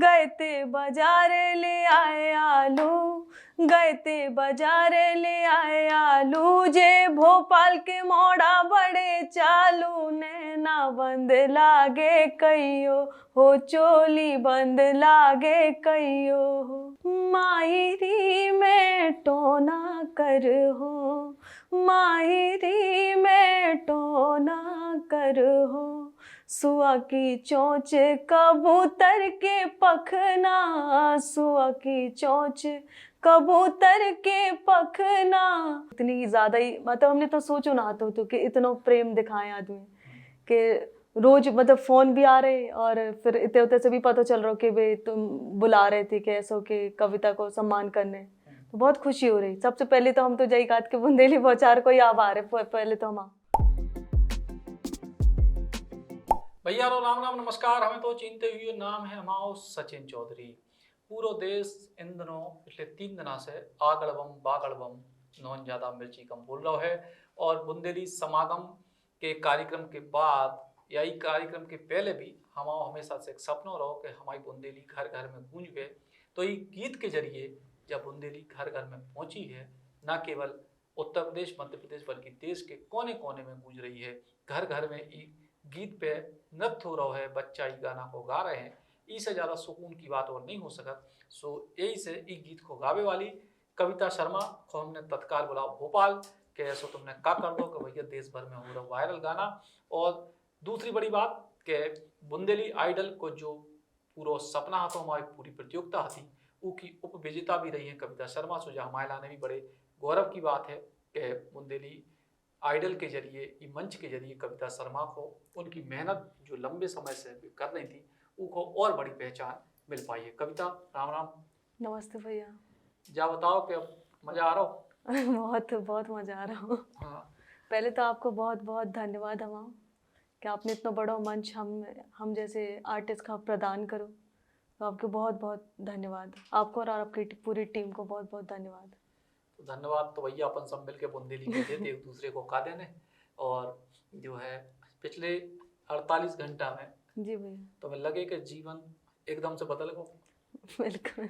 गए थे बाजारे ले आए आलू, गए थे बाजारे ले आए आलू, जे भोपाल के मोड़ा बड़े चालू, नैना बंद लागे कहियो हो, चोली बंद लागे कहियो हो, माहिरी में टोना कर हो, माहिरी में टोना कर हो, सुआ की चोंच कबूतर के पखना, सुआ की चोंच कबूतर के पखना। इतनी ज्यादा ही मतलब हमने तो सोचो ना तो कि इतना प्रेम दिखाए आदमी कि रोज मतलब फोन भी आ रहे और फिर इतने उतने से भी पता चल रहा कि भाई तुम बुला रहे थे कैसो के कविता को सम्मान करने, तो बहुत खुशी हो रही। सबसे पहले तो हम तो जय कात के बुंदेली बौछार को ही आभार है पहले तो हम। भैया राम राम नमस्कार। हमें तो चिंते हुए नाम है हमाओ सचिन चौधरी। पूरा देश इन दिनों पिछले 3 दिनों से आगड़बम बागड़बम नौन ज्यादा मिर्ची कम बोल रहा है। और बुंदेली समागम के कार्यक्रम के बाद या कार्यक्रम के पहले भी हमाओ हमेशा से एक सपना रहो कि हमारी बुंदेली घर घर में गूंज गए। तो ये गीत के जरिए जब बुंदेली घर घर में पहुंची है, न केवल उत्तर प्रदेश मध्य प्रदेश बल्कि देश के कोने कोने में गूंज रही है। घर घर में गीत पे नृत्य हो रहा है, बच्चा ये गाना को गा रहे हैं। इससे ज़्यादा सुकून की बात और नहीं हो सकत। सो यही से इस गीत को गावे वाली कविता शर्मा को हमने तत्काल बुलाओ भोपाल के ऐसा तुमने का कर दो कि भैया देश भर में हो रहा वायरल गाना। और दूसरी बड़ी बात कि बुंदेली आइडल को जो पूरा सपना था, हमारी पूरी प्रतियोगिता थी, उसकी उप विजेता भी रही है कविता शर्मा। सो जहाँ हमारे लाने भी बड़े गौरव की बात है कि बुंदेली आइडल के जरिए, इस मंच के जरिए कविता शर्मा को उनकी मेहनत जो लंबे समय से कर रही थी उनको और बड़ी पहचान मिल पाई है। कविता राम राम। नमस्ते भैया। जा बताओ कि अब मजा आ रहा हो? बहुत बहुत मजा आ रहा हूँ। हाँ। पहले तो आपको बहुत बहुत धन्यवाद हमारा कि आपने इतना बड़ा मंच हम जैसे आर्टिस्ट का प्रदान करो। तो आपको बहुत बहुत धन्यवाद, आपको और आपकी पूरी टीम को बहुत बहुत धन्यवाद। तो धन्यवाद तो भैया अपन सब मिल के बुंदेली के देते एक दूसरे को का देने। और जो है पिछले 48 घंटा में जी भैया तो मैं लगे कि जीवन एकदम से बदल गया। बिल्कुल।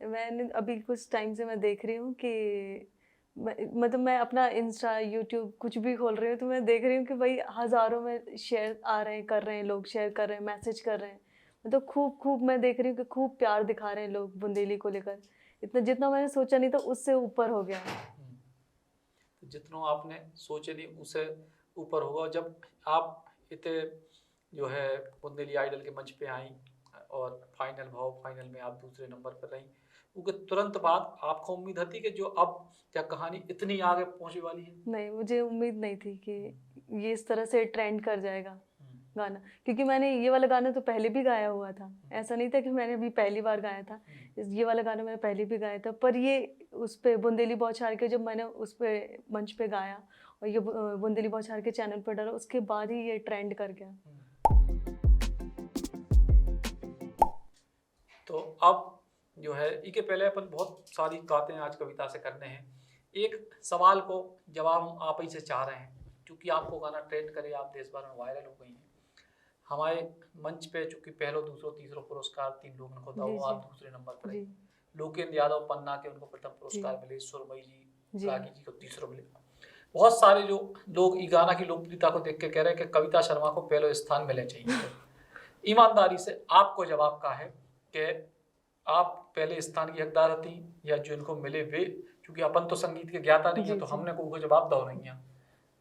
मैंने अभी कुछ टाइम से मैं देख रही हूँ कि मतलब मैं अपना इंस्टा यूट्यूब कुछ भी खोल रही हूँ तो मैं देख रही हूँ कि भाई हज़ारों में शेयर आ रहे हैं, कर रहे हैं लोग, शेयर कर रहे हैं, मैसेज कर रहे हैं। मतलब खूब मैं देख रही हूँ कि खूब प्यार दिखा रहे हैं लोग बुंदेली को लेकर। इतना जितना मैंने सोचा नहीं था उससे ऊपर हो गया। तो जितना आपने सोचे नहीं उससे ऊपर होगा। जब आप इतने जो है बुंदेली आइडल के मंच पे आई और फाइनल में आप दूसरे नंबर पर रही, उसके तुरंत बाद आपको उम्मीद थी कि जो अब क्या कहानी इतनी आगे पहुंचने वाली है? नहीं, मुझे उम्मीद नहीं थी कि ये इस तरह से ट्रेंड कर जाएगा गाना, क्योंकि मैंने ये वाला गाना तो पहले भी गाया हुआ था। ऐसा नहीं था कि मैंने अभी पहली बार गाया था। ये वाला गाना मैंने पहले भी गाया था, पर ये उस पे बुंदेली बौछार के जब मैंने उस पे मंच पे गाया और ये बुंदेली बौछार के चैनल पर डाला, उसके बाद ही ये ट्रेंड कर गया। तो अब जो है इसके पहले अपन बहुत सारी बातें आज कविता से करने हैं। एक सवाल को जवाब हम आप ही से चाह रहे हैं, क्योंकि आपको गाना ट्रेंड करे, आप देश भर में वायरल हो गई हैं। हमारे मंच पे चूंकि पहला दूसरा तीसरा पुरस्कार 3 लोगों को दो, आप दूसरे नंबर पर है। लोकेंद्र यादव पन्ना के उनको प्रथम पुरस्कार मिले, सुरमई जी रागी जी को तीसरा मिले। बहुत सारे जो लोग इस गाना की लोकप्रियता को देख के कह रहे हैं कि कविता शर्मा को पहला स्थान मिलना चाहिए। ईमानदारी से आपको जवाब का है कि आप पहले स्थान की हकदार थी या जो इनको मिले वे, क्योंकि अपन तो संगीत के ज्ञाता नहीं है तो हमने को जवाब दो नहीं है।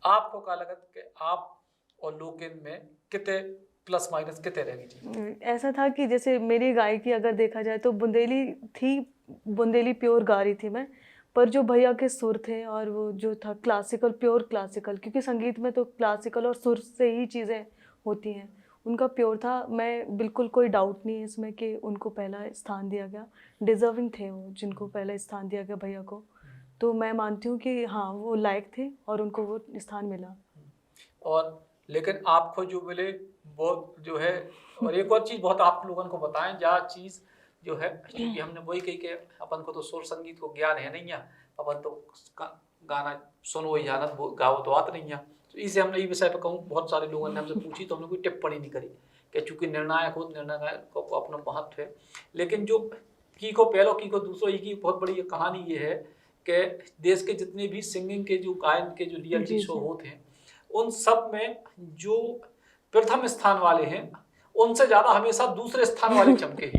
आपको क्या लगत कि आप और लोकेंद्र में कितने प्लस माइनस कितने रहेगी जी? ऐसा था कि जैसे मेरी गायकी अगर देखा जाए तो बुंदेली थी, बुंदेली प्योर गा रही थी मैं, पर जो भैया के सुर थे और वो जो था क्लासिकल, प्योर क्लासिकल, क्योंकि संगीत में तो क्लासिकल और सुर से ही चीज़ें होती हैं, उनका प्योर था। मैं बिल्कुल कोई डाउट नहीं है इसमें कि उनको पहला स्थान दिया गया, डिज़र्विंग थे वो जिनको पहला स्थान दिया गया भैया को। तो मैं मानती हूँ कि हाँ वो लायक थे और उनको वो स्थान मिला। और लेकिन आपको जो मिले वो जो है, और एक और चीज़ बहुत आप लोगों को बताएं, जहाँ चीज़ जो है, क्योंकि हमने वही कही कि अपन को तो सुर संगीत को ज्ञान है नहीं है, अपन तो गाना सुनो ही जानत गाओ तो आत नहीं है। तो इसे हमने ये विषय पर कहूँ बहुत सारे लोगों ने हमसे पूछी तो हमने कोई टिप्पणी नहीं करी कि चूंकि निर्णायक हो, निर्णायक को अपना महत्व है। लेकिन जो की को पहलो की को दूसरो की बहुत बड़ी कहानी ये है कि देश के जितने भी सिंगिंग के जो गायन के जो रियलिटी जी शो जी होते हैं उन सब में जो प्रथम स्थान वाले हैं उनसे ज्यादा हमेशा दूसरे स्थान वाले चमके ही,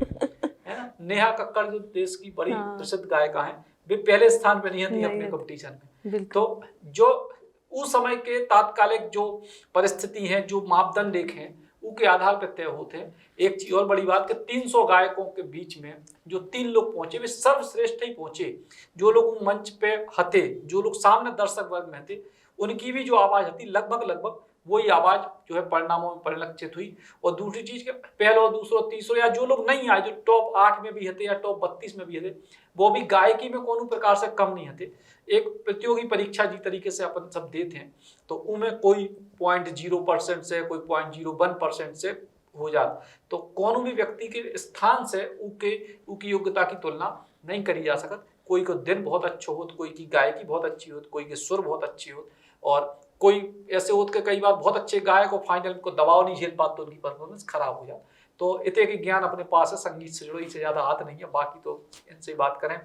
है ना। नेहा कक्कड़ जो देश की बड़ी हाँ। प्रसिद्ध गायिका हैं, वे पहले स्थान पे नहीं आती नहीं अपने आती। कंपटीशन में। बिल्कुल। तो जो उस समय के तात्कालिक जो परिस्थिति है, जो मापदंड एक हैं, उसके आधार पर तय होते हैं। एक चीज और बड़ी बात कि 300 गायकों के बीच में जो 3 लोग पहुंचे वे सर्वश्रेष्ठ ही पहुंचे। जो लोग मंच पे हते, जो लोग सामने दर्शक वर्ग में थे, उनकी भी जो आवाज हती लगभग वही आवाज जो है परिणामों में परिलक्षित हुई। और दूसरी चीज के पहलो दूसरो तीसरो या जो लोग नहीं आए, जो टॉप 8 में भी हते या टॉप 32 में भी हते, वो भी गायकी में कोनो प्रकार से कम नहीं हते। एक प्रतियोगी परीक्षा जी तरीके से अपन सब देते हैं तो उनमें कोई 0.0% से कोई 0.01% से हो जाता, तो कोनो भी व्यक्ति के स्थान से उनकी योग्यता की तुलना नहीं करी जा सकत। कोई को दिन बहुत अच्छो हो, कोई की गायकी बहुत अच्छी हो, कोई के सुर बहुत अच्छी हो, और कोई ऐसे होते कि कई बार बहुत अच्छे गायक और फाइनल को दबाव नहीं झेल पाते तो उनकी परफॉर्मेंस खराब हो जाए। तो इतने के ज्ञान अपने पास है, संगीत से जुड़ो, इससे ज्यादा हाथ नहीं है। बाकी तो इनसे बात करें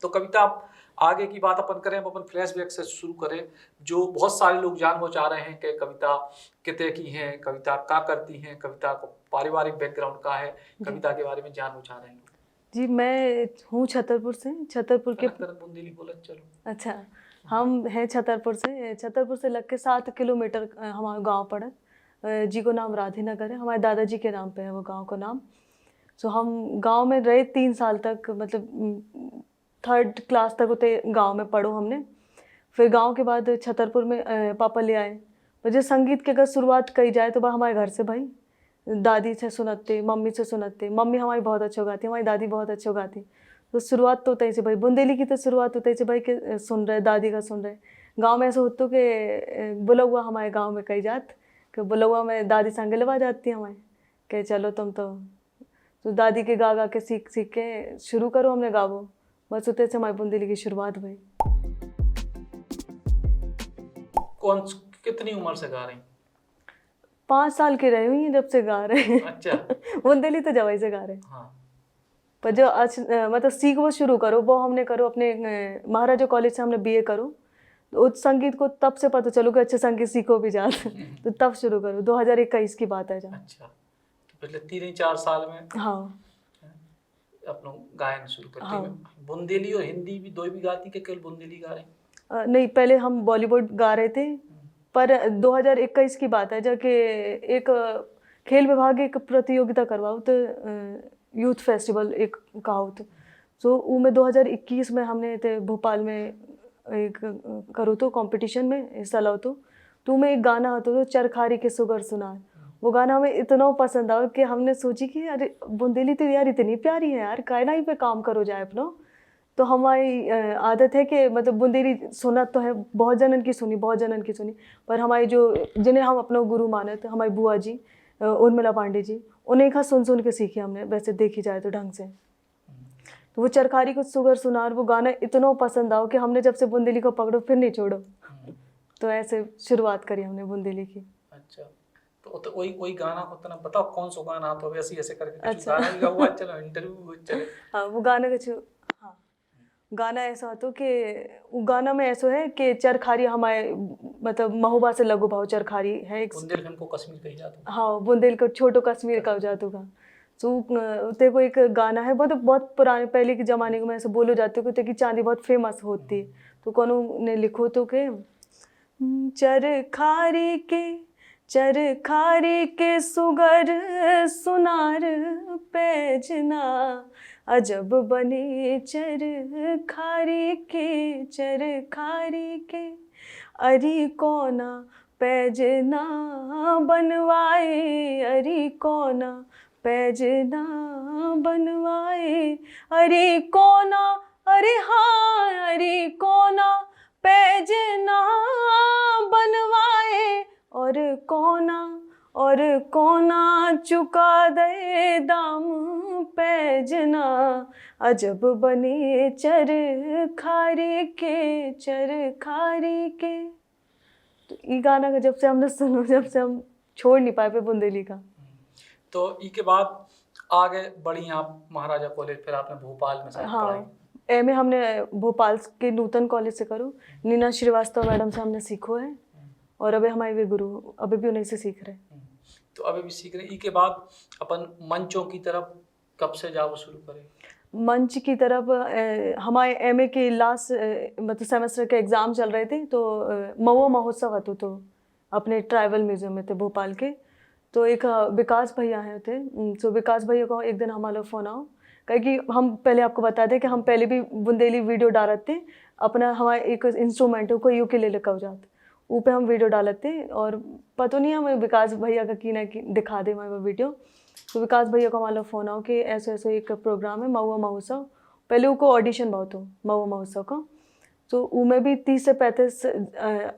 तो कविता आगे की बात अपन करें, अपन फ्लैशबैक से शुरू करें। जो बहुत सारे लोग जानना चाह रहे हैं कि कविता कितने की है, कविता क्या करती हैं, कविता को पारिवारिक बैकग्राउंड का है, कविता के बारे में जानना चाह रहे हैं। जी, मैं हूँ छतरपुर से। छतरपुर के बुंदेली बोला चलो। अच्छा, हम हैं छतरपुर से लग के 7 किलोमीटर हमारा गांव पड़ा। जी को नाम राधेनगर है, हमारे दादाजी के नाम पे है वो गांव का नाम। सो हम गांव में रहे 3 साल तक, मतलब 3rd क्लास तक होते गांव में पढ़ो हमने। फिर गांव के बाद छतरपुर में पापा ले आए। मुझे संगीत की अगर शुरुआत करी जाए तो हमारे घर से भाई, दादी से सुनते, मम्मी से सुनते। मम्मी हमारी बहुत अच्छा गाती, हमारी दादी बहुत अच्छा गाती। तो शुरुआत तो तय से भाई बुंदेली की, तो शुरुआत तो तय से भाई के सुन रहे, दादी का सुन रहे। गांव में ऐसा होता कि बुलौआ हमारे गांव में कही जात कि बुलौआ में दादी संग लवा जाती हमारे कि चलो तुम तो दादी के गा गा के सीख के शुरू करो, हमने गावो। बस उतने से हमारी बुंदेली की शुरुआत भाई। कौन कितनी उम्र से गा रही? 5 साल के रहे हुई जब से गा रहे हैं। अच्छा। बुंदेली तो जवाई से गा रहे हैं। हाँ। पर जो मतलब सीख वो शुरू करो, वो हमने करो अपने महाराजा कॉलेज से हमने BA करो। तो उस संगीत को तब से पता चलो कि अच्छे संगीत सीखो भी जा तो तब शुरू करो। 2021 की बात है जब। अच्छा, तो पिछले 3-4 साल में हाँ अपना गायन शुरू करती हाँ। है। बुंदेली और हिंदी भी दो भी गाती के केवल बुंदेली गा रहे? नहीं, पहले हम बॉलीवुड गा रहे थे, पर 2021 की बात है जब एक खेल विभाग एक प्रतियोगिता करवाओ तो यूथ फेस्टिवल एक कहा तो उनमें 2021 में हमने थे भोपाल में एक करो तो कंपटीशन में हिस्सा लो तो में एक गाना होता तो चरखारी के सुगर सुनार। वो गाना हमें इतना पसंद आया कि हमने सोची कि अरे बुंदेली तो यार इतनी प्यारी है यार, कायना ही पे काम करो जाए अपना। तो हमारी आदत है कि मतलब बुंदेली सुना तो है, बहुत जनन की सुनी, पर हमारी जो जिन्हें हम अपना गुरु माने थे, हमारी बुआ जी उर्मिला पांडे जी, उन्हें का सुन के सीखी हमने, वैसे देखी जाए तो ढंग से। तो वो चरखारी को सुगर सुनार वो गाना इतना पसंद आओ कि हमने जब से बुंदेली को पकड़ो फिर नहीं छोड़ो। तो ऐसे शुरुआत करी हमने बुंदेली की। अच्छा, तो वही गाना को तना बताओ कौन सा गाना, तो ऐसे करके अच्छा। गाना ही गाओ, चलो इंटरव्यू चले। हाँ, वो गाना हाँ, गाना ऐसा हो तो कि वो गाना में ऐसा है कि चरखारी हमारे मतलब महोबा से लघु भाव चरखारी है एक बुंदेलखंड को कश्मीर कही जाता। हाँ, बुंदेल को छोटो कश्मीर का जातू का। तो उते को एक गाना है बहुत पुराने पहले के ज़माने में ऐसे बोलो जाते को कि चांदी बहुत फेमस होती। तो कौन ने लिखो तो के चरखारी के सुगर सुनार पैजना, अजब बने चरखारी के अरी कोना पैजना बनवाए, अरी कोना पैजना बनवाए, अरे कोना अरे हाँ अरे कोना पैजना बनवाए, और कोना चुका दे दाम पैजना, अजब बने चरखारी के। तो ये गाना का जब से हमने सुनो, जब से हम छोड़ नहीं पाए पे बुंदेली का। तो ई के बाद आगे बढ़ी आप महाराजा कॉलेज, फिर आपने भोपाल में शायद पढ़ाई। हाँ, एमए हमने भोपाल के नूतन कॉलेज से करूँ, नीना श्रीवास्तव मैडम से हमने सीखो है, और अभी हमारे वे गुरु अभी भी उन्हीं से सीख रहे हैं। तो अभी भी सीख रहे। ई के बाद अपन मंचों की तरफ कब से जाओ शुरू करें? मंच की तरफ हमारे एमए के लास्ट मतलब सेमेस्टर के एग्ज़ाम चल रहे थे, तो महुआ महोत्सव हतो, तो अपने ट्राइबल म्यूजियम में थे भोपाल के। तो एक विकास भैया हैं थे, तो विकास भैया को एक दिन हमारा फ़ोन आओ, कहे कि हम पहले आपको बता दें कि हम पहले भी बुंदेली वीडियो डालते थे, अपना हमारा एक इंस्ट्रूमेंट है कोई यूकेलेले का हो जाता, वो पे हम वीडियो डालते थे, और पता नहीं हमें विकास भैया का की ना कि दिखा दे हमारे वो वीडियो। तो विकास भैया को हमारा फ़ोन आओ कि ऐसे ऐसे एक प्रोग्राम है महुआ महोत्सव, पहले वो को ऑडिशन बहुत हो महुआ महोत्सव का, तो उनमें भी 30 से 35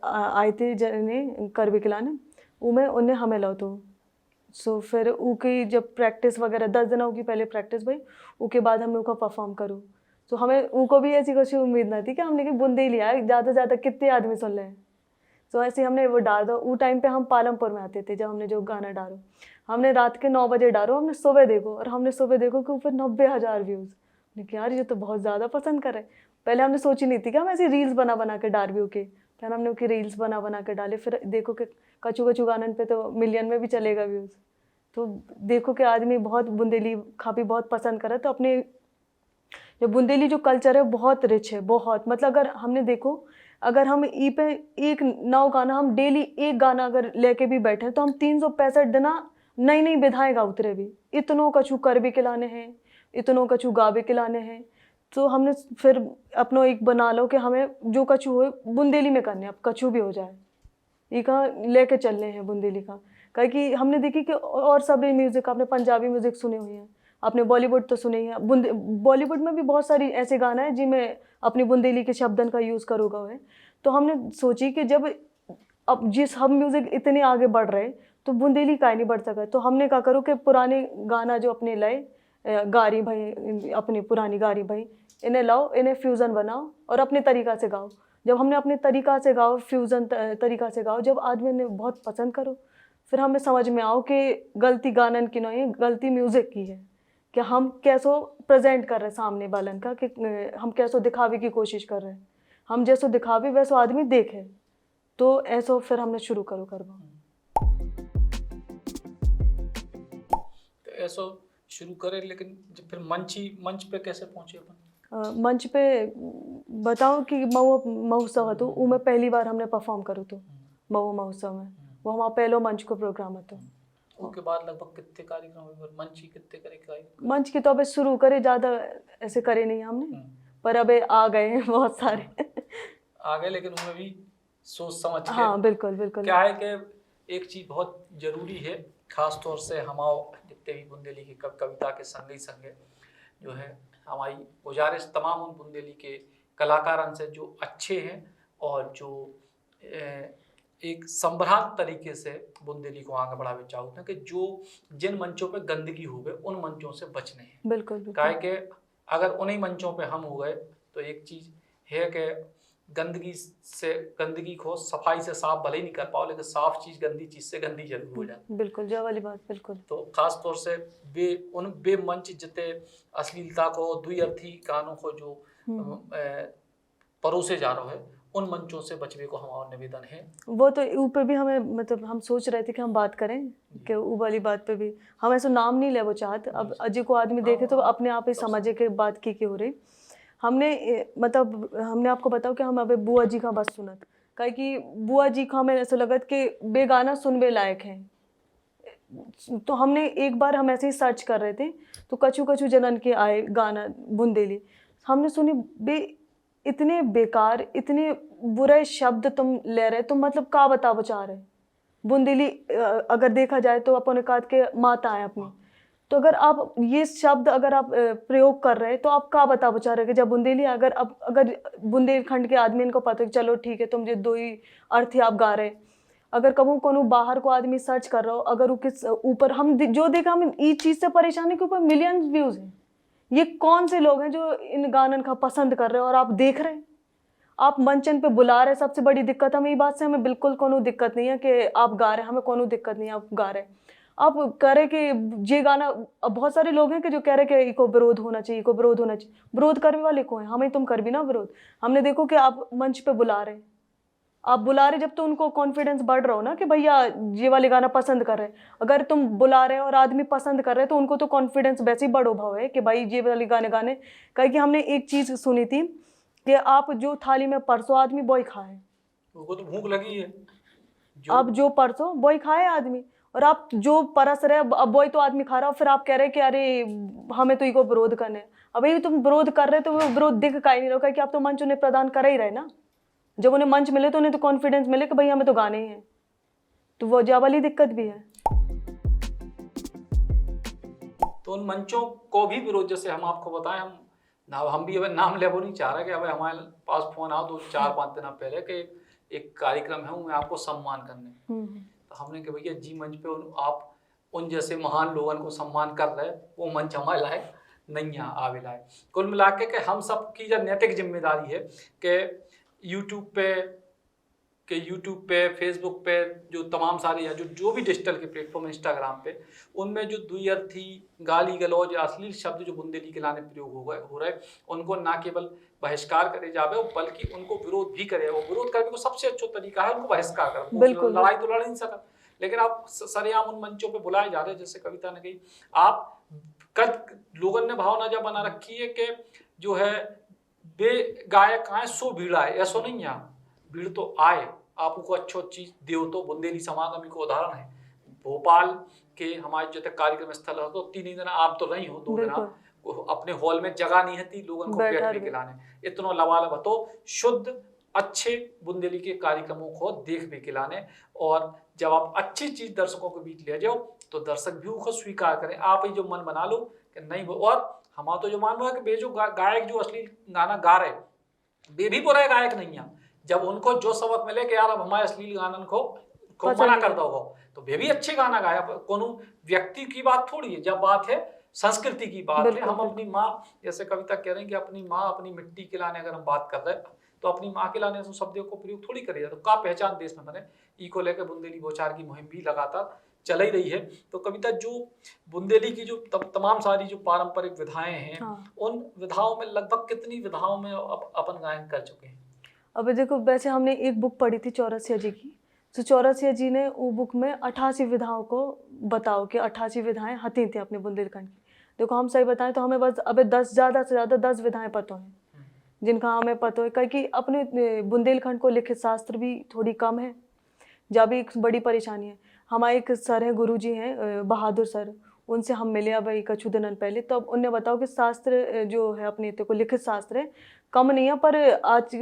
आए थे जने कर विकलाने, उनमें उन्हें हमें लो तो सो फिर उनकी जब प्रैक्टिस वगैरह 10 दिन की पहले प्रैक्टिस भाई, उसके बाद हम उनका परफॉर्म करूँ, तो हमें उनको भी ऐसी कुछ उम्मीद ना थी कि हमने कि बुंदे लिया है, ज़्यादा से ज़्यादा कितने आदमी सुन रहे हैं। तो ऐसे हमने वो डाल दो, वो टाइम पे हम पालमपुर में आते थे, जब हमने जो गाना डालो हमने रात के 9 बजे डालो, हमने सुबह देखो, और हमने सुबह देखो कि ऊपर 90,000 व्यूज़। मैंने कहा यार ये तो बहुत ज़्यादा पसंद कर रहे। पहले हमने सोची नहीं थी कि हम ऐसी रील्स बना बना के डाल भी के, फिर हमने उनकी रील्स बना बना के डाले, फिर देखो कि कचू कचू गानन पे तो मिलियन में भी चलेगा व्यूज़। तो देखो कि आदमी बहुत बुंदेली खापी बहुत पसंद करे, तो अपने जो बुंदेली जो कल्चर है बहुत रिच है, बहुत मतलब अगर हमने देखो, अगर हम ई पे एक नौ गाना हम डेली एक गाना अगर लेके भी बैठे तो हम 365 दिना नई नई विधाएं गा उतरे भी, इतनों कछु कर भी खिलाने हैं, इतनों कछु गा भी खिलाने हैं। तो हमने फिर अपना एक बना लो कि हमें जो कछु हो बुंदेली में करने, अब कछु भी हो जाए ये का लेके चलने हैं बुंदेली का। कहे कि हमने देखी कि और सब म्यूज़िक, आपने पंजाबी म्यूज़िक सुने हुए हैं, आपने बॉलीवुड तो सुने ही हैं, बॉलीवुड में भी बहुत सारी ऐसे गाना है जिनमें अपनी बुंदेली के शब्दन का यूज़ करोगा है। तो हमने सोची कि जब अब जिस हम म्यूज़िक इतने आगे बढ़ रहे तो बुंदेली काहे नहीं बढ़ सका। तो हमने क्या करो कि पुराने गाना जो अपने लाए गारी भाई, अपनी पुरानी गारी भाई इन्हें लाओ, इन्हें फ्यूज़न बनाओ और अपने तरीक़ा से गाओ। जब हमने अपने तरीक़ा से गाओ, फ्यूज़न तरीक़ा से गाओ, जब आदमी ने बहुत पसंद करो, फिर हमें समझ में आओ कि गलती गानन की नहीं, गलती म्यूज़िक की है कि हम कैसो प्रेजेंट कर रहे हैं सामने वालन का, कि हम कैसो दिखावे की कोशिश कर रहे हैं, हम जैसो दिखावे वैसो आदमी देखे। तो ऐसो फिर हमने शुरू करो करवा। तो ऐसो शुरू करे, लेकिन जब फिर मंच पे कैसे पहुंचे अपन? मंच पे बताओ कि महोत्सव है तो वो मैं पहली बार हमने परफॉर्म करो तो महुआ महोत्सव में, वो हमारा पहलो मंच को प्रोग्राम है। तो उसके बाद लगभग कितने कार्यक्रम हुए, मंच ही कितने करे? मंच की तो अबे शुरू करे, ज़्यादा ऐसे करे नहीं हमने, पर अबे आ गए हैं बहुत सारे आ गए, लेकिन उनमें भी सोच समझ के। हाँ बिल्कुल बिल्कुल। क्या है कि एक चीज़ बहुत जरूरी है, खास तौर से हमारे जितने भी बुंदेली की कविता के संगे संगे जो है, हमारी गुजारिश तमाम उन बुंदेली के कलाकारन से जो अच्छे हैं और जो एक संभ्रांत तरीके से बुंदेली को आगे बढ़ावे चाहते हैं, कि जो जिन मंचों पे गंदगी हो गए उन मंचों से बचने हैं। बिल्कुल काहे कि अगर उन्हीं मंचों पे हम हो गए तो एक चीज़ है कि गंदगी को सफाई से साफ भले ही नहीं कर पाओ, लेकिन साफ चीज़ गंदी चीज़ से गंदी जरूर हो जाती है। बिल्कुल जो वाली बात बिल्कुल। तो खास तौर से बे मंच जितने अश्लीलता को, द्विअर्थी गानों को जो परोसे जा रहे हैं, उन मंचों से बचने को हमारा निवेदन है। वो तो ऊपर भी हमें मतलब हम सोच रहे थे कि हम बात करें कि वो वाली बात पे भी हम ऐसा नाम नहीं ले वो चाहते। अब अजय को आदमी देखे तो अपने आप ही समझे कि बात की हो रही। हमने मतलब हमने आपको बताओ कि हम अबे बुआ जी का बस सुनत, कहे कि बुआ जी का हमें ऐसा लगत कि बेगाना सुनबे लायक है। तो हमने एक बार हम ऐसे ही सर्च कर रहे थे तो कछु कछु जनन के आए गाना बुंदेली, हमने सुनी बे इतने बेकार, इतने बुरे शब्द तुम ले रहे, तुम मतलब का बता बचा रहे। बुंदेली अगर देखा जाए तो अपन ने कहा के माता है अपनी, तो अगर आप ये शब्द अगर आप प्रयोग कर रहे तो आप का बता बचा रहे कि जब बुंदेली अगर बुंदेलखंड के आदमी इनको पता है चलो ठीक है तुम जो दो ही अर्थ ही आप गा रहे, अगर कभी कोनो बाहर को आदमी सर्च कर रहा हो, अगर वो किस ऊपर हम जो देखा हम इस चीज़ से परेशानी के ऊपर मिलियन व्यूज़ हैं। ये कौन से लोग हैं जो इन गानन का पसंद कर रहे हो और आप देख रहे हैं, आप मंचन पे बुला रहे। सबसे बड़ी दिक्कत हमें ये बात से हमें बिल्कुल कोनो दिक्कत नहीं है कि आप गा रहे हैं, हमें कोनो दिक्कत नहीं है आप गा रहे हैं। आप कह रहे कि ये गाना, अब बहुत सारे लोग हैं कि जो कह रहे कि इको विरोध होना चाहिए, इको विरोध होना चाहिए। विरोध करने वाले कौन है? हमें तुम कर भी ना विरोध। हमने देखो कि आप मंच पे बुला रहे, आप बुला रहे जब तो उनको कॉन्फिडेंस बढ़ रहा हो ना कि भैया ये वाले गाना पसंद कर रहे हैं। अगर तुम बुला रहे हो और आदमी पसंद कर रहे हैं तो उनको तो कॉन्फिडेंस वैसे ही बढ़ो भाव है कि भाई ये वाले गाने गाने। कहीं कि हमने एक चीज़ सुनी थी कि आप जो थाली में परसों आदमी वही खाए, उनको तो भूख लगी है आप जो परसों वही खाए आदमी, और आप जो परस रहे अब वही तो आदमी खा रहा हो, फिर आप कह रहे हैं कि अरे हमें तो इको विरोध करने हैं। अब ये तुम विरोध कर रहे तो वो विरोध दिख का ही नहीं रहा कि आप तो मंच उन्हें प्रदान कर ही रहे ना। जब उन्हें मंच मिले तो उन्हें तो कॉन्फिडेंस मिले कि भाई हमें तो गाने ही हैं, तो वो जा वाली दिक्कत भी है। तो उन मंचों को भी विरोध, जैसे हम आपको बताएं, हम भी अब नाम ले वो नहीं चाह रहे कि अब हमारे पास फोन आओ 4-5 दिन पहले कि एक कार्यक्रम है उनमें आपको सम्मान करने, तो हमने कहा भैया जी मंच पे आप उन जैसे महान लोगों को सम्मान कर रहे, वो मंच हमारे लायक नहीं है आवे लायक। कुल मिला के हम सबकी जो नैतिक जिम्मेदारी है कि यूट्यूब पे फेसबुक पे जो तमाम सारे या जो भी डिजिटल के प्लेटफॉर्म, इंस्टाग्राम पे, उनमें जो द्विअर्थी गाली गलौज या अश्लील शब्द जो बुंदेली के लाने प्रयोग हो रहे उनको ना केवल बहिष्कार करे जावे बल्कि उनको विरोध भी करे। वो विरोध करने को सबसे अच्छा तरीका है उनको बहिष्कार कर, बिल्कुल लड़ाई तो लड़ नहीं सकता, लेकिन आप सरेआम उन मंचों पे बुलाए जा रहे, जैसे कविता ने कही। आप लोगों ने भावना जब बना रखी है कि जो है बे गायक आए सो भीड़ आए, ऐसा नहीं है, भीड़ तो आए, आपको अच्छी चीज दो। तो बुंदेली समागम को उदाहरण है। भोपाल के हमारे जो कार्यक्रम स्थल है तो 3 दिन आप तो नहीं हो, 2 दिन अपने हॉल में जगह नहीं है लोगों को बैठने के लाने, इतना लवालब तो शुद्ध अच्छे बुंदेली के कार्यक्रमों को देखने के लाने। और जब आप अच्छी चीज दर्शकों के बीच ले जाओ तो दर्शक भी उसको स्वीकार करें। आप ही जो मन बना लो कि नहीं, और हमारा तो जो मानना है कि वे जो गायक जो असली गाना गा रहे वे भी बुरे गायक नहीं है। जब उनको जो सबक मिले कि यार अब हमारे अश्लील गानन को मना कर दो तो वे भी अच्छे गाना गाया। कोनो व्यक्ति की बात थोड़ी है, जब बात है संस्कृति की बात है। हम अपनी माँ, जैसे कविता कह रहे हैं कि अपनी माँ अपनी मिट्टी के लाने अगर हम बात कर रहे हैं तो अपनी माँ के लाने से शब्दों को प्रयोग थोड़ी करेगा, तो का पहचान देश में बने। ई को लेकर बुंदेली बोचार की मुहिम भी लगातार चल ही रही है। तो कविता जो बुंदेली की जो तमाम सारी जो पारंपरिक विधाएं हैं, उन विधाओं में लगभग कितनी विधाओं में अपन गायन कर चुके हैं? अब देखो, वैसे हमने एक बुक पढ़ी थी चौरसिया जी की, तो चौरसिया जी ने वो बुक में 88 विधाओं को बताओ कि 88 विधाएं हती थी अपने बुंदेलखंड की। देखो हम सही बताएं तो हमें बस अबे 10 ज़्यादा से ज़्यादा 10 विधाएं पता हैं जिनका हमें पता है, क्योंकि अपने बुंदेलखंड को लिखित शास्त्र भी थोड़ी कम है, जब भी एक बड़ी परेशानी है। हमारे एक सर हैं, गुरु जी हैं बहादुर सर, उनसे हम मिले अब कछु दिन पहले, तो अब उनने बताओ कि शास्त्र जो है अपने को लिखित शास्त्र है कम नहीं है, पर आज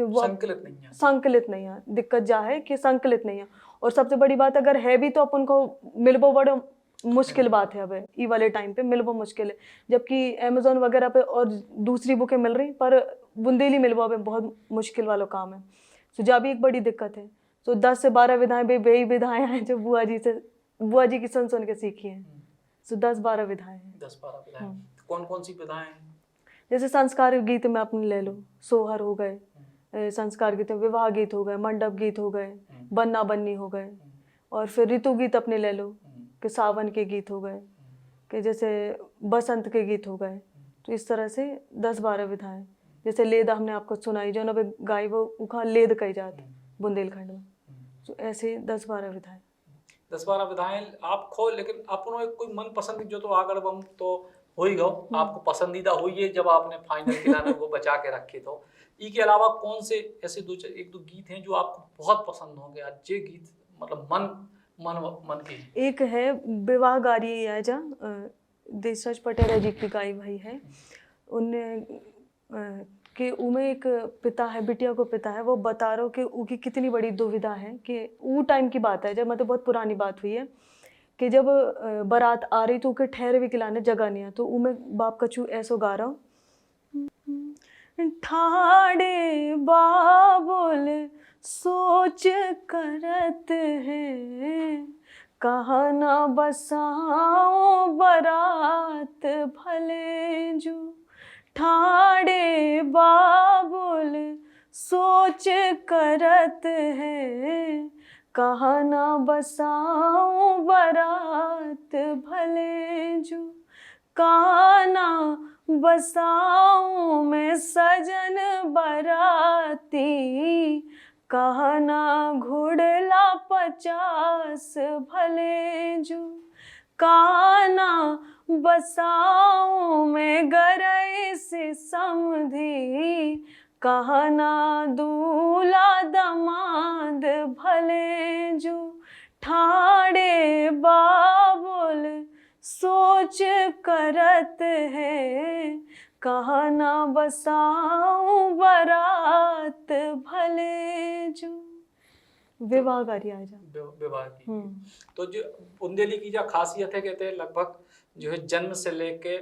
संकलित नहीं है। दिक्कत जा है कि संकलित नहीं है, और सबसे बड़ी बात अगर है भी तो अपन को मिलबो बड़े मुश्किल बात है। अब ई वाले टाइम पे मिलबो मुश्किल है, जबकि अमेजोन वगैरह पे और दूसरी बुकें मिल रही, पर बुंदेली मिलबो अब बहुत मुश्किल वाला काम है। तो जा भी एक बड़ी दिक्कत है। तो 10 से 12 विधाएं वही विधाएं हैं जो बुआ जी की सुन के सीखी हैं। तो 10-12 विधाएं हैं। 10-12 विधाएं कौन कौन सी विधाएं हैं? जैसे संस्कार गीत में अपने ले लो, सोहर हो गए, संस्कार गीत, विवाह गीत हो गए, मंडप गीत हो गए, बन्ना बन्नी हो गए, और फिर ऋतु गीत अपने ले लो कि सावन के गीत हो गए, कि जैसे बसंत के गीत हो गए। तो इस तरह से 10-12 विधाएं। जैसे लेद हमने आपको सुनाई जो ना गाय वो उखा लेद कही जाती बुंदेलखंड में। तो ऐसे 10-12 विधाएं। 10-12 विधाएं आप खो, लेकिन अपनों एक कोई मन पसंद जो तो आगड़ बम तो हो ही गो, आपको पसंदीदा हुई है जब आपने फाइनल के गाने को बचा के रखे। तो ई के अलावा कौन से ऐसे एक दो गीत हैं जो आपको बहुत पसंद होंगे? आज ये गीत मतलब मन की एक है विवाह गारी आजा, देशराज पटेल जी की गाई भाई है। उनने कि उमें एक पिता है, बिटिया को पिता है, वो बता रहा हो कि उनकी कितनी बड़ी दुविधा है कि वो टाइम की बात है जब मतलब बहुत पुरानी बात हुई है कि जब बारात आ रही तो उनके ठहरे भी खिलाने जगह नहीं है। तो उमें बाप कछु ऐसो गा रहा हूँ, ठाड़े बाबुल सोच करत है, कहाँ ना बसाओ बारात भले जो, ठाड़े बाबुल सोच करत है, कहाँ ना बसाऊं बारात भले जो, कहाँ ना बसाऊं मैं सजन बराती, कहाँ ना घुड़ला 50 भले जो, कहाँ ना बसाऊं मैं गरई से समधी, कहाँ ना दूल्हा दमाद भले जो, ठाड़े बाबुल सोच करत है, कहाँ ना बसाऊं बारात भले जो। विवाह कार्य आ जा। विवाह की। तो जो बुंदेली की जो खासियत है, कहते हैं लगभग जो है जन्म से लेके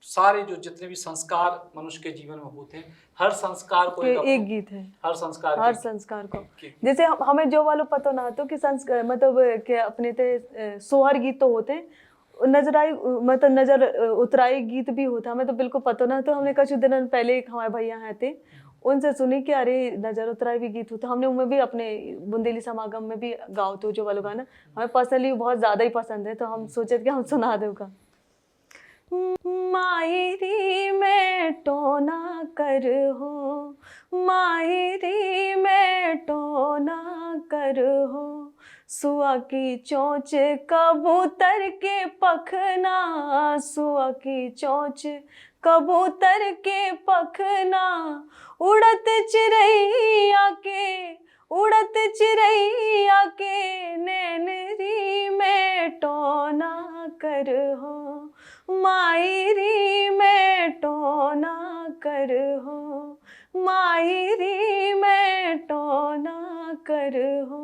सारे जो जितने भी संस्कार मनुष्य के जीवन में होते हैं, हर संस्कार को एक गीत है, हर संस्कार को जैसे हमें जो वालों पता ना तो कि संस्कार मतलब कि अपने ते सोहर गीत तो होते हैं, नजराई मतलब नजर उतराई गीत भी होता, हमें तो बिल्कुल पता ना। तो हमने कुछ दिन पहले एक हमारे भैया हैं थे, उनसे सुनी कि अरे नजर उतराई भी गीत होता, हमने उनमें भी अपने बुंदेली समागम में भी गाओ तो जो वालों गाना हमें पर्सनली बहुत ज़्यादा ही पसंद है, तो हम सोचे कि हम सुना देगा। मायरी में टोना कर हो, मायरी में टोना कर हो, सुआ की चोंच कबूतर के पखना, सुआ की चोंच कबूतर के पखना, उड़त चिड़ैया के, उड़त चिड़ैया के नैनरी में टोना कर हो, मायरी में टोना कर हो, मायरी में टोना कर हो।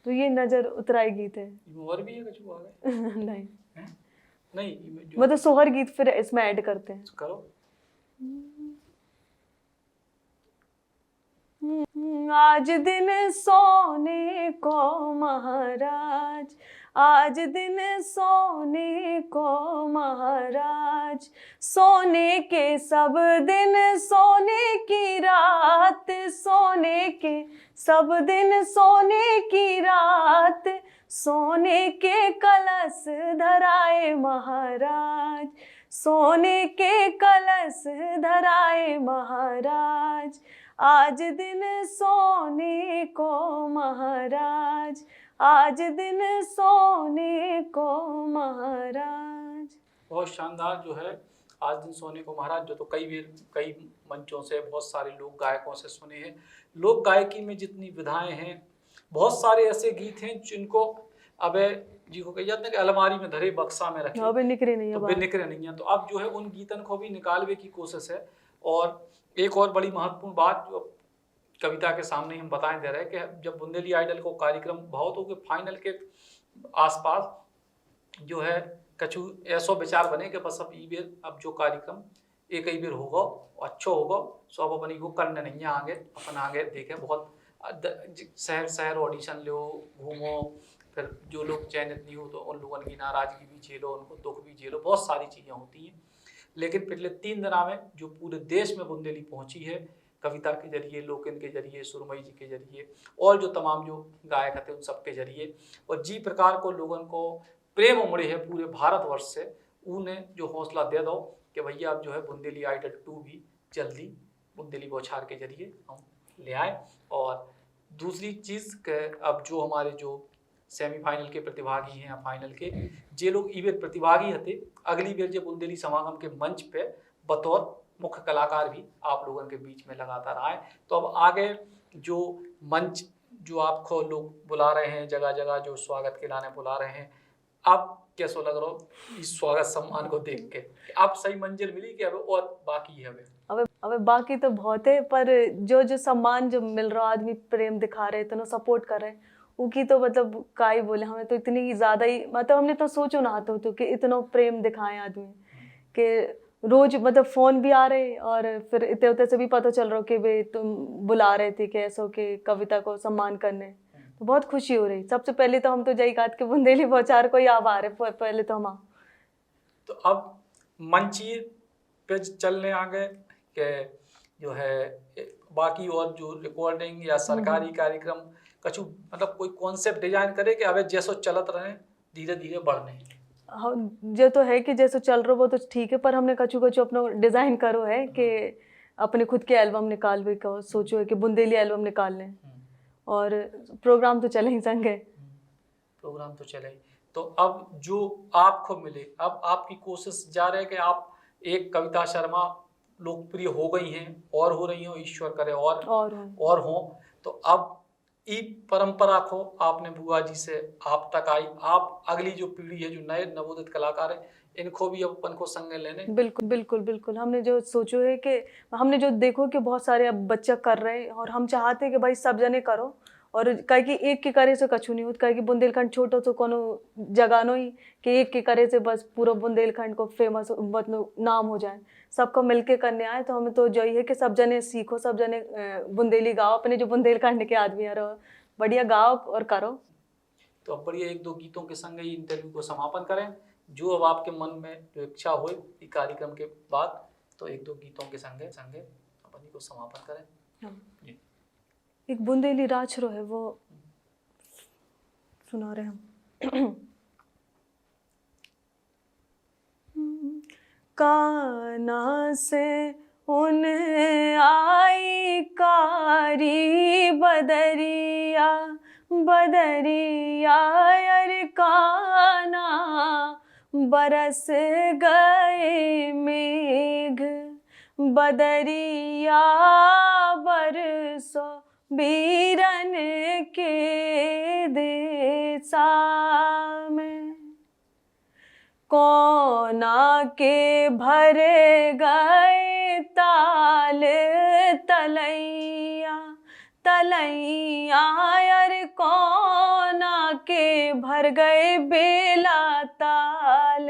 तो ये नजर उतराई गीत है। और भी है कुछ आ गए? नहीं नहीं मतलब सोहर गीत फिर इसमें ऐड करते हैं। करो। आज दिन सोने को महाराज, आज दिन सोने को महाराज, सोने के सब दिन सोने की रात, सोने के सब दिन सोने की रात, सोने के कलश धराए महाराज, सोने के कलश धराए महाराज, आज दिन सोने को महाराज, आज दिन सोने को महाराज। बहुत शानदार जो है आज दिन सोने को महाराज, जो तो कई मंचों से बहुत सारे लोक गायकों से सुने हैं। लोक गायकी में जितनी विधाएं हैं, बहुत सारे ऐसे गीत हैं जिनको अब जी को कही जाते हैं कि अलमारी में धरे बक्सा में रखे, अबे निकले नहीं है, तो निकले नहीं है। तो अब जो है उन गीतन को भी निकालने की कोशिश है। और एक और बड़ी महत्वपूर्ण बात जो कविता के सामने हम बताएं दे रहे हैं कि जब बुंदेली आइडल को कार्यक्रम बहुतों के फाइनल के आसपास जो है कछु ऐसा विचार बने कि बस अब ई बेर अब जो कार्यक्रम एक ही बेर होगा अच्छा होगा, सो अब अपनी को करने नहीं है, आगे अपन आगे देखें। बहुत शहर ऑडिशन लो, घूमो, फिर जो लोग चयनित नहीं हो तो उन लोगों की नाराजगी भी झेलो, उनको दुख भी झेलो, बहुत सारी चीज़ें होती हैं। लेकिन पिछले 3 दिनों में जो पूरे देश में बुंदेली पहुंची है, कविता के जरिए, लोकन के जरिए, सुरमई जी के जरिए और जो तमाम जो गायक थे उन सब के जरिए, और जी प्रकार को लोगों को प्रेम उमड़े है पूरे भारतवर्ष से, उन्हें जो हौसला दे दो कि भैया अब जो है बुंदेली आइडल 2 भी जल्दी बुंदेली बौछार के जरिए हम ले आए। और दूसरी चीज़ अब जो हमारे जो सेमीफाइनल के प्रतिभागी हैं या फाइनल के जे लोग ई बेर प्रतिभागी हते, अगली बेर जो बुंदेली समागम के मंच पे बतौर मुख्य कलाकार भी आप लोगों के बीच में लगातार आए। तो अब आगे जो मंच जो आपको लोग बुला रहे हैं, जगह जगह जो स्वागत के लाने बुला रहे हैं, आप कैसा लग रहा हो इस स्वागत सम्मान को देख के? आप सही मंजिल मिली कि अब और बाकी है? अब बाकी तो बहुत है, पर जो सम्मान जो मिल रहा, आदमी प्रेम दिखा रहे, इतना सपोर्ट कर रहे हैं, उनकी तो मतलब का ही बोले, हमें तो इतनी ज़्यादा ही मतलब हमने तो सोचो ना तो कि इतना प्रेम दिखाएं आदमी कि रोज मतलब फ़ोन भी आ रहे और फिर इतने उतने से भी पता चल रहा कि भाई तुम बुला रहे थे कैसो के कविता को सम्मान करने, तो बहुत खुशी हो रही। सबसे पहले तो हम तो जय काट के बुंदेली बौछार को ही आभार है पहले तो हम। तो अब मंची पे चलने आ गए कि जो है बाकी और जो रिकॉर्डिंग या सरकारी कार्यक्रम कछु मतलब कोई कॉन्सेप्ट डिजाइन करे कि अबे जैसो चलत रहे धीरे धीरे बढ़ने। हाँ, जो तो है कि जैसे चल रहा वो तो ठीक है, पर हमने कछु कछु अपना डिजाइन करो है कि अपने खुद के एल्बम निकाल भी का सोचो है कि बुंदेली एल्बम निकाल लें, और प्रोग्राम तो चले ही संगे। प्रोग्राम तो चले। तो अब जो आपको मिले, अब आपकी कोशिश जा रही है कि आप एक कविता शर्मा लोकप्रिय हो गई हैं और हो रही हो, ईश्वर करे और हो। तो अब ई परंपरा को आपने बुआ जी से आप तक आई, आप अगली जो पीढ़ी है, जो नए नवोदित कलाकार है, इनको भी अपन को संग लेने। बिल्कुल बिल्कुल बिल्कुल, हमने जो सोचो है कि हमने जो देखो कि बहुत सारे अब बच्चा कर रहे हैं, और हम चाहते हैं कि भाई सब जने करो, और कहे कि एक के करे से कछु नहीं होता, कहे कि बुंदेलखंड छोटो तो कोनो जगह नहीं कि एक के करे से बस पूरा बुंदेलखंड को फेमस मतलब नाम हो जाए, सबको मिलके करने आए। तो हमें तो जो है कि सब जने सीखो, सब जने बुंदेली गाओ, अपने जो बुंदेलखंड के आदमी है बढ़िया गाओ और करो। तो अब बढ़िया एक दो गीतों के संग ही इंटरव्यू को समापन करें, जो अब आपके मन में जो इच्छा हो कार्यक्रम के बाद, तो एक दो गीतों के संगे अपन को समापन करें। हाँ। एक बुंदेली राछरो है, वो सुना रहे हम। काना से उन आई कारी बदरिया बदरिया, यार काना बरस गए मेघ बदरिया, बरसो बीरन के देसा में, कोना के भरे गए ताल तलैया तलैया, यार कोना के भर गए बेला ताल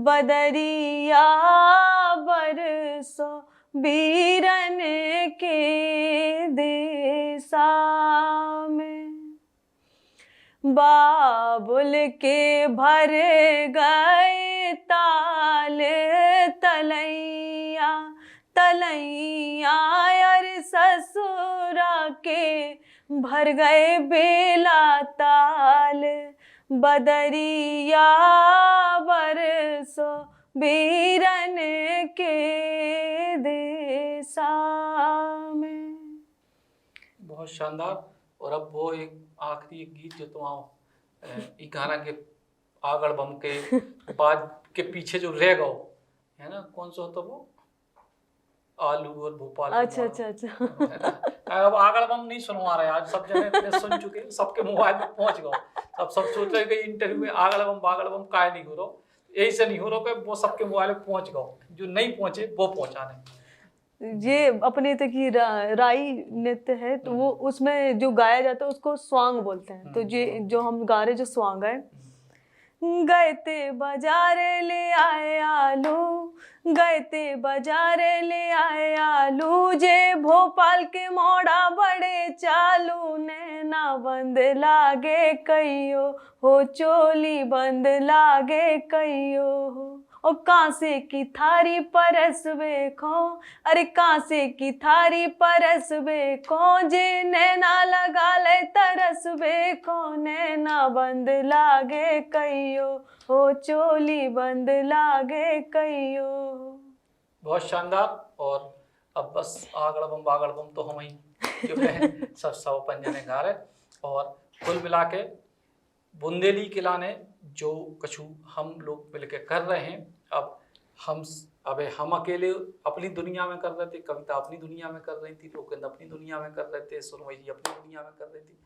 बदरिया, बरसो बीरन के देसा में, बाबुल के भर गए ताल तलैया तलैया, यार ससुरा के भर गए बेला ताल बदरिया, बरसो बीरन के देसा में। बहुत शानदार। और अब वो एक आखिरी गीत जो तुम गाना के आगड़ बम के बाद के पीछे जो रह गो है ना, कौन सा होता वो, आलू और भोपाल। अच्छा अच्छा अच्छा। अब आगड़ बम नहीं सुनवा रहे आज, सब जने सुन चुके, सबके मोबाइल में पहुंच गए, अब सब सोच रहे कि इंटरव्यू में आगड़ बम काय नहीं हो रहा, यही से नहीं हो रहा कि वो सबके मोबाइल में पहुंच गए, जो नहीं पहुंचे वो पहुंचाने। ये अपने तक की राई नृत्य है, तो वो उसमें जो गाया जाता है उसको स्वांग बोलते हैं। तो ये जो हम गा रहे जो स्वांग है, गए थे बाजारे ले आए आलू, गए थे बाजारे ले आए आलू, जे भोपाल के मोड़ा बड़े चालू, नैना बंद लागे कईयो हो, चोली बंद लागे कईयो हो, और कांसे की थारी परस बेखो, अरे कांसे की थारी परस बेखो, जे नैना लगा ले तरस बेखो, नैना बंद लागे कईयो हो, चोली बंद लागे कईयो। बहुत शानदार। और अब बस आगड़ बम तो हम ही जो है सब अपन जने गा रहे, और कुल मिला के बुंदेली के लाने जो कछु हम लोग मिलकर कर रहे हैं। अब हम अकेले अपनी दुनिया में कर रहे थे, कविता अपनी दुनिया में कर रही थी, लोकेंद्र अपनी दुनिया में कर रहे थे, सुरमई जी अपनी दुनिया में कर रही थी।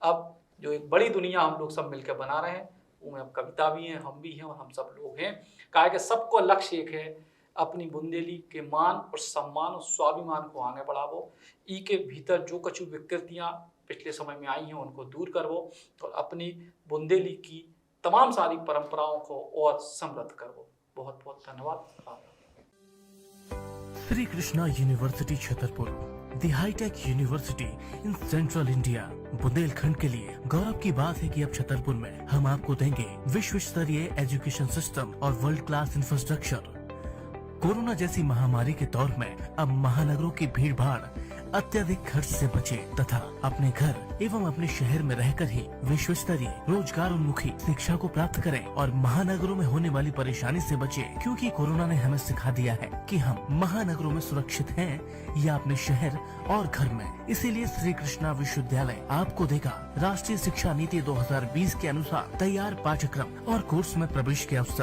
अब जो एक बड़ी दुनिया हम लोग सब मिलकर बना रहे हैं, उसमें अब कविता भी हैं, हम भी हैं, और हम सब लोग हैं। कहा कि सबको लक्ष्य एक है, अपनी बुंदेली के मान और सम्मान और स्वाभिमान को आगे बढ़ावो, ई के भीतर जो कछु विकृतियाँ पिछले समय में आई हैं उनको दूर करवो, और अपनी बुंदेली की तमाम सारी परंपराओं को और समृद्ध करवो। बहुत बहुत धन्यवाद। Shri Krishna university Chhatarpur, the high tech university in central India. Bundelkhand के लिए गौरव की बात है कि अब छतरपुर में हम आपको देंगे विश्व स्तरीय एजुकेशन सिस्टम और वर्ल्ड क्लास इंफ्रास्ट्रक्चर। कोरोना जैसी महामारी के दौर में अब महानगरों की भीड़ भाड़ अत्यधिक खर्च से बचे तथा अपने घर एवं अपने शहर में रहकर ही विश्व स्तरीय रोजगार उन्मुखी शिक्षा को प्राप्त करें और महानगरों में होने वाली परेशानी से बचे, क्योंकि कोरोना ने हमें सिखा दिया है कि हम महानगरों में सुरक्षित हैं या अपने शहर और घर में। इसीलिए श्री कृष्णा विश्वविद्यालय आपको देगा राष्ट्रीय शिक्षा नीति 2020 के अनुसार तैयार पाठ्यक्रम और कोर्स में प्रवेश के अवसर,